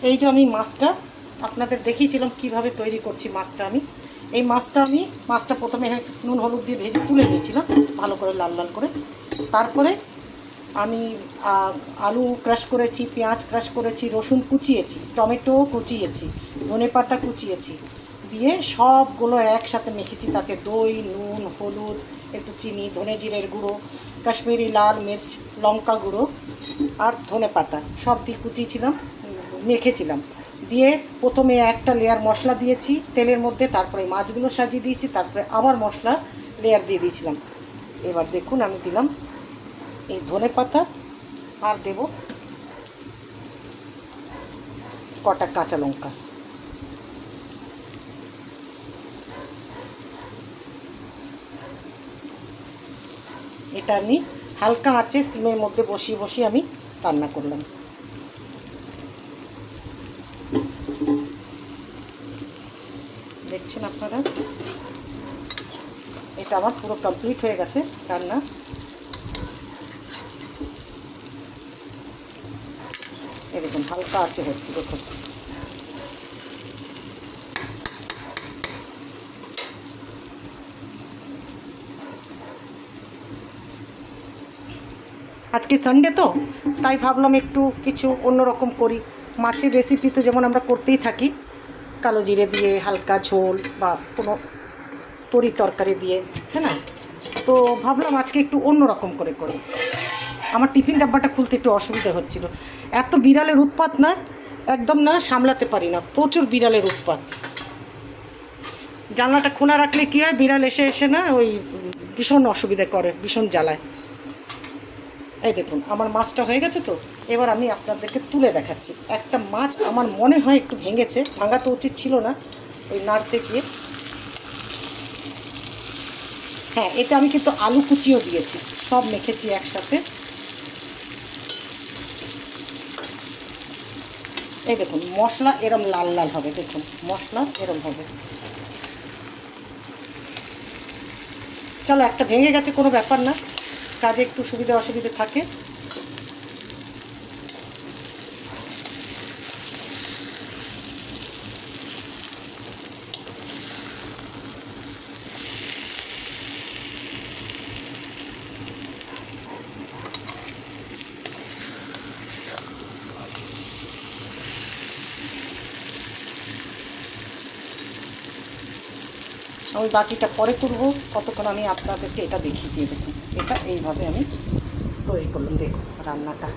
এই যে আমি মাছটা আপনাদের দেখিয়েছিলাম কিভাবে তৈরি করছি মাছটা। এই মাছটা প্রথমে নুন হলুদ দিয়ে ভেজে তুলে নিয়েছিলাম ভালো করে লাল লাল করে। তারপরে আমি আলু ক্রাশ করেছি, পেঁয়াজ ক্রাশ করেছি, রসুন কুচিয়েছি, টমেটো কুচিয়েছি, ধনেপাতা কুচিয়েছি, দিয়ে সবগুলো একসাথে মেখেছি। তাতে দই, নুন, হলুদ, একটু চিনি, ধনে জিরের গুঁড়ো, কাশ্মীরি লাল মির্চ, লঙ্কা গুঁড়ো আর ধনেপাতা সব দিয়ে কুচিয়েছিলাম, মেখেছিলাম। দিয়ে প্রথমে একটা লেয়ার মশলা দিয়েছি তেলের মধ্যে, তারপরে মাছগুলো সাজিয়ে দিয়েছি, তারপরে আবার মশলা লেয়ার দিয়ে দিয়েছিলাম। এবার দেখুন আমি দিলাম এই ধনেপাতা আর দেব কটা কাঁচা লঙ্কা। এটা আমি হালকা আঁচে সিমের মধ্যে বসিয়ে বসিয়ে আমি রান্না করলাম। দেখছেন আপনারা, এটা আমার পুরো কমপ্লিট হয়ে গেছে রান্না। এরকম হালকা আছে হচ্ছে, দেখুন। আজকে সানডে তো, তাই ভাবলাম একটু কিছু অন্যরকম করি। মাছের রেসিপি তো যেমন আমরা করতেই থাকি, কালো জিরে দিয়ে হালকা ঝোল বা কোনো তরি তরকারি দিয়ে, হ্যাঁ না? তো ভাবলাম আজকে একটু অন্যরকম করে করি। আমার টিফিন ডাব্বাটা খুলতে একটু অসুবিধা হচ্ছিল, এত বিড়ালের উৎপাত না, একদম না সামলাতে পারি না, প্রচুর বিড়ালের উৎপাত। জানলাটা খোলা রাখলে কী হয়, বিড়াল এসে এসে না ওই ভীষণ অসুবিধা করে, ভীষণ জ্বালায়। এই দেখুন আমার মাছটা হয়ে গেছে তো, এবার আমি আপনাদেরকে তুলে দেখাচ্ছি। একটা মাছ আমার মনে হয় একটু ভেঙেছে, ভাঙা তো উচিত ছিল না ওই নাড়তে গিয়ে। হ্যাঁ, এতে আমি কিন্তু আলু কুচিও দিয়েছি, সব মেখেছি একসাথে। এই দেখুন মশলা এরম লাল লাল হবে, দেখুন মশলা এরম হবে। চলো, একটা ভেঙে গেছে কোনো ব্যাপার না, কাজে একটু সুবিধা অসুবিধে থাকে। আমি বাকিটা পরে তুলবো, কতক্ষণ আমি আপনাদেরকে এটা দেখিয়ে দিয়ে। দেখুন এটা এইভাবে আমি তৈরি করলাম, দেখুন রান্নাটা।